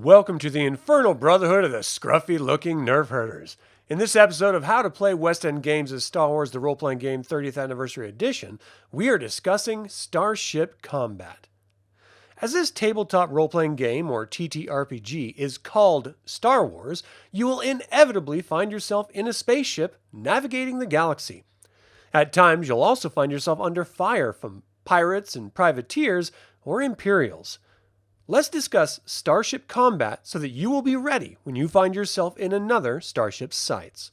Welcome to the Infernal Brotherhood of the Scruffy-looking Nerf Herders. In this episode of How to Play West End Games' Star Wars The Role-Playing Game 30th Anniversary Edition, we are discussing Starship Combat. As this tabletop role-playing game, or TTRPG, is called Star Wars, you will inevitably find yourself in a spaceship navigating the galaxy. At times, you'll also find yourself under fire from pirates and privateers or Imperials. Let's discuss Starship Combat so that you will be ready when you find yourself in another starship's sights.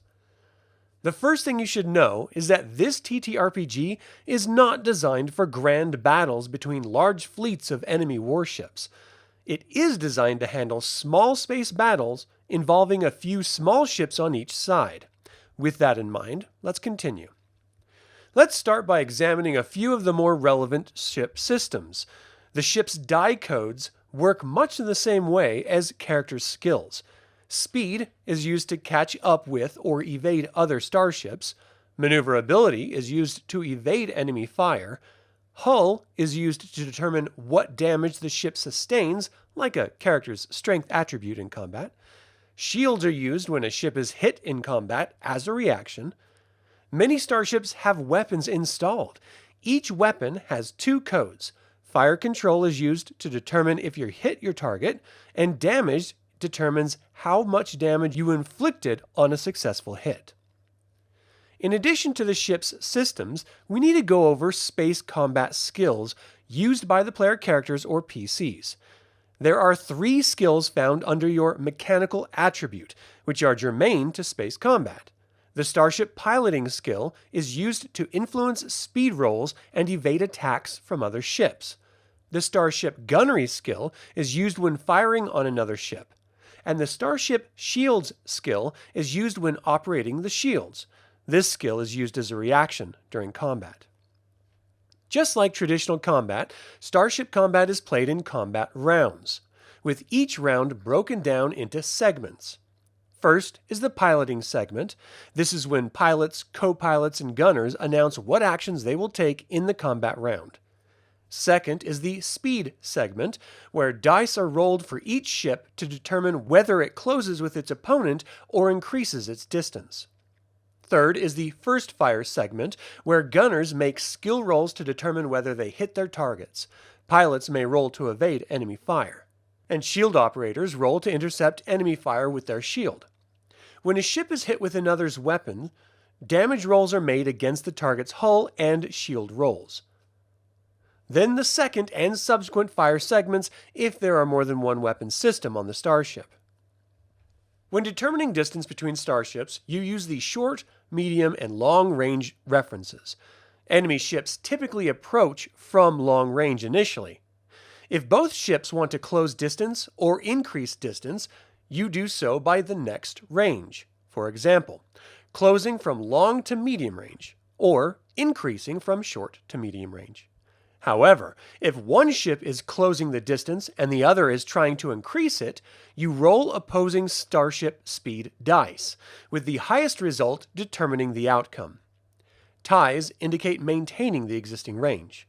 The first thing you should know is that this TTRPG is not designed for grand battles between large fleets of enemy warships. It is designed to handle small space battles involving a few small ships on each side. With that in mind, let's continue. Let's start by examining a few of the more relevant ship systems. The ship's die codes work much in the same way as character skills. Speed is used to catch up with or evade other starships. Maneuverability is used to evade enemy fire. Hull is used to determine what damage the ship sustains, like a character's strength attribute in combat. Shields are used when a ship is hit in combat as a reaction. Many starships have weapons installed. Each weapon has two codes. Fire control is used to determine if you hit your target, and damage determines how much damage you inflicted on a successful hit. In addition to the ship's systems, we need to go over space combat skills used by the player characters or PCs. There are 3 skills found under your mechanical attribute, which are germane to space combat. The Starship piloting skill is used to influence speed rolls and evade attacks from other ships. The Starship Gunnery skill is used when firing on another ship. And the Starship Shields skill is used when operating the shields. This skill is used as a reaction during combat. Just like traditional combat, Starship Combat is played in combat rounds, with each round broken down into segments. First is the piloting segment. This is when pilots, co-pilots, and gunners announce what actions they will take in the combat round. Second is the speed segment, where dice are rolled for each ship to determine whether it closes with its opponent or increases its distance. Third is the first fire segment, where gunners make skill rolls to determine whether they hit their targets. Pilots may roll to evade enemy fire. And shield operators roll to intercept enemy fire with their shield. When a ship is hit with another's weapon, damage rolls are made against the target's hull and shield rolls. Then the second and subsequent fire segments if there are more than one weapon system on the starship. When determining distance between starships, you use the short, medium, and long-range references. Enemy ships typically approach from long range initially. If both ships want to close distance or increase distance, you do so by the next range. For example, closing from long to medium range, or increasing from short to medium range. However, if one ship is closing the distance and the other is trying to increase it, you roll opposing starship speed dice, with the highest result determining the outcome. Ties indicate maintaining the existing range.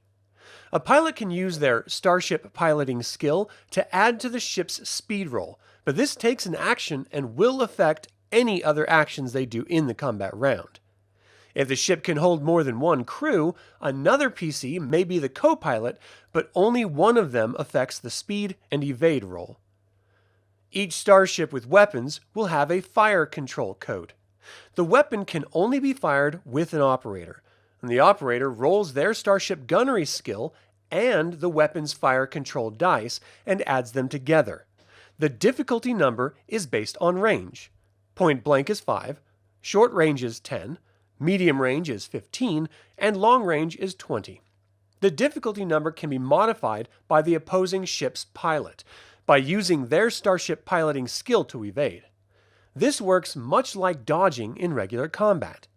A pilot can use their starship piloting skill to add to the ship's speed roll, but this takes an action and will affect any other actions they do in the combat round. If the ship can hold more than one crew, another PC may be the co-pilot, but only one of them affects the speed and evade roll. Each starship with weapons will have a fire control code. The weapon can only be fired with an operator, and the operator rolls their Starship Gunnery skill and the weapon's fire control dice and adds them together. The difficulty number is based on range. Point blank is 5, short range is 10, medium range is 15, and long range is 20. The difficulty number can be modified by the opposing ship's pilot, by using their starship piloting skill to evade. This works much like dodging in regular combat.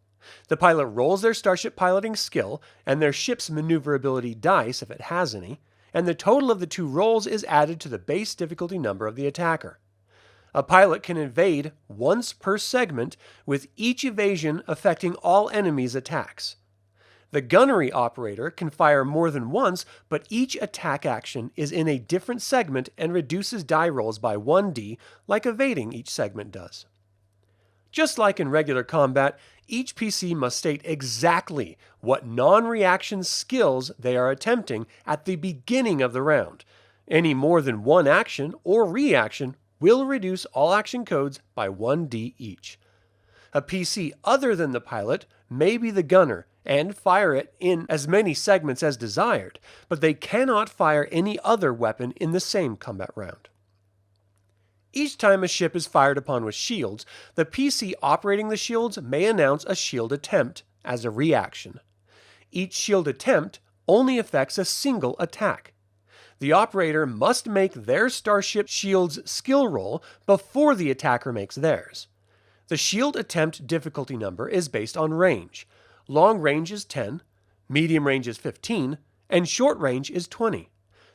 The pilot rolls their starship piloting skill and their ship's maneuverability dice if it has any, and the total of the 2 rolls is added to the base difficulty number of the attacker. A pilot can evade once per segment, with each evasion affecting all enemies' attacks. The gunnery operator can fire more than once, but each attack action is in a different segment and reduces die rolls by 1d, like evading each segment does. Just like in regular combat, each PC must state exactly what non-reaction skills they are attempting at the beginning of the round. Any more than one action or reaction will reduce all action codes by 1d each. A PC other than the pilot may be the gunner and fire it in as many segments as desired, but they cannot fire any other weapon in the same combat round. Each time a ship is fired upon with shields, the PC operating the shields may announce a shield attempt as a reaction. Each shield attempt only affects a single attack. The operator must make their Starship shield's skill roll before the attacker makes theirs. The shield attempt difficulty number is based on range. Long range is 10, medium range is 15, and short range is 20.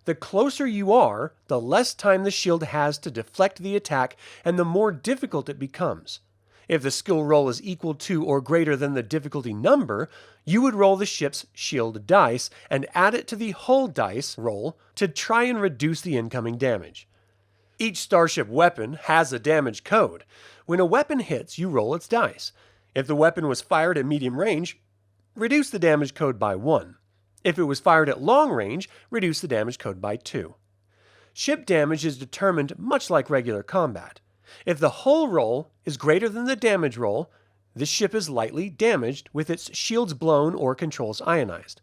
The closer you are, the less time the shield has to deflect the attack, and the more difficult it becomes. If the skill roll is equal to or greater than the difficulty number, you would roll the ship's shield dice and add it to the hull dice roll to try and reduce the incoming damage. Each Starship weapon has a damage code. When a weapon hits, you roll its dice. If the weapon was fired at medium range, reduce the damage code by 1. If it was fired at long range, reduce the damage code by 2. Ship damage is determined much like regular combat. If the hull roll is greater than the damage roll, the ship is lightly damaged with its shields blown or controls ionized.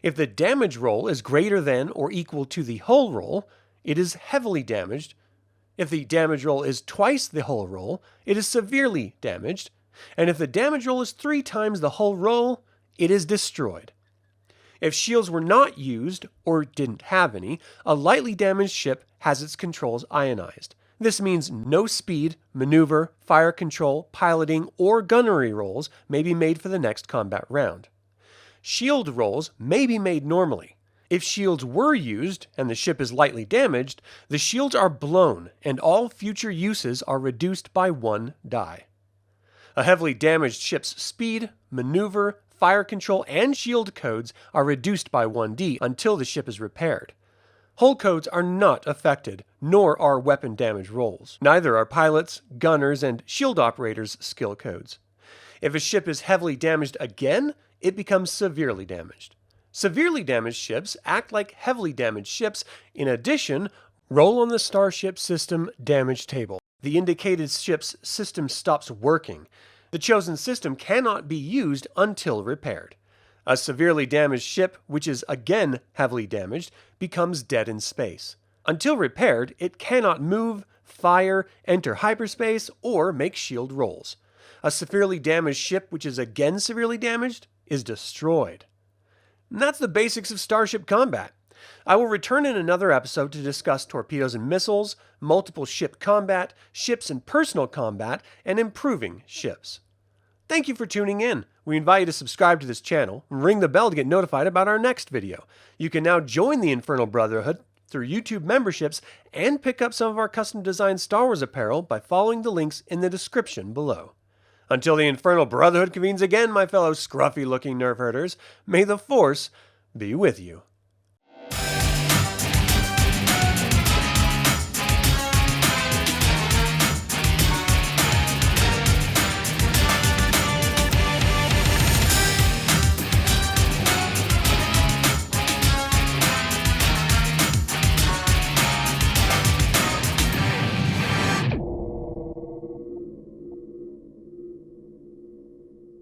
If the damage roll is greater than or equal to the hull roll, it is heavily damaged. If the damage roll is twice the hull roll, it is severely damaged. And if the damage roll is 3 times the hull roll, it is destroyed. If shields were not used, or didn't have any, a lightly damaged ship has its controls ionized. This means no speed, maneuver, fire control, piloting, or gunnery rolls may be made for the next combat round. Shield rolls may be made normally. If shields were used, and the ship is lightly damaged, the shields are blown, and all future uses are reduced by 1 die. A heavily damaged ship's speed, maneuver, fire control, and shield codes are reduced by 1d until the ship is repaired. Hull codes are not affected, nor are weapon damage rolls. Neither are pilots, gunners, and shield operators' skill codes. If a ship is heavily damaged again, it becomes severely damaged. Severely damaged ships act like heavily damaged ships. In addition, roll on the Starship system damage table. The indicated ship's system stops working. The chosen system cannot be used until repaired. A severely damaged ship, which is again heavily damaged, becomes dead in space. Until repaired, it cannot move, fire, enter hyperspace, or make shield rolls. A severely damaged ship, which is again severely damaged, is destroyed. And that's the basics of Starship combat. I will return in another episode to discuss torpedoes and missiles, multiple ship combat, ships and personal combat, and improving ships. Thank you for tuning in. We invite you to subscribe to this channel and ring the bell to get notified about our next video. You can now join the Infernal Brotherhood through YouTube memberships and pick up some of our custom designed Star Wars apparel by following the links in the description below. Until the Infernal Brotherhood convenes again, my fellow scruffy-looking Nerf herders, may the Force be with you.